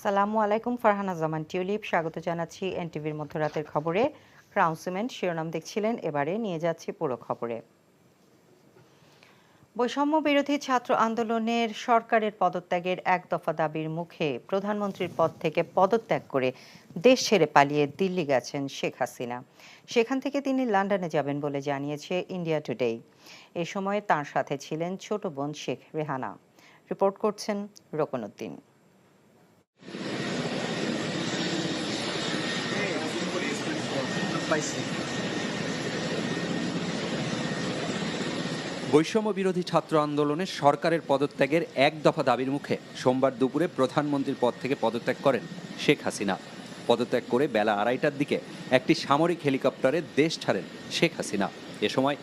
আসসালামু আলাইকুম। ফারহানা জামান টিউলিপ স্বাগত জানাচ্ছি এনটিভির মধ্যরাতের খবরে। ক্রাউন সিমেন্ট শিরোনাম দেখছিলেন, এবারে নিয়ে যাচ্ছি পুরো খবরে। বৈষম্য বিরোধী ছাত্র আন্দোলনের সরকারের পদত্যাগের এক দফা দাবির মুখে প্রধানমন্ত্রীর পদ থেকে পদত্যাগ করে দেশ ছেড়ে পালিয়ে দিল্লি গেছেন শেখ হাসিনা। সেখান থেকে তিনি লন্ডনে যাবেন বলে জানিয়েছে ইন্ডিয়া টুডে। এ সময় তার সাথে ছিলেন ছোট বোন শেখ রেহানা। রিপোর্ট করছেন রোকনউদ্দিন। বৈষম্য বিরোধী ছাত্র আন্দোলনের সরকারের পদত্যাগের এক দফা দাবির মুখে সোমবার দুপুরে প্রধানমন্ত্রীর পদ থেকে পদত্যাগ করেন শেখ হাসিনা। পদত্যাগ করে বেলা 2:30টার দিকে একটি সামরিক হেলিকপ্টারে দেশ ছাড়েন শেখ হাসিনা। এ সময়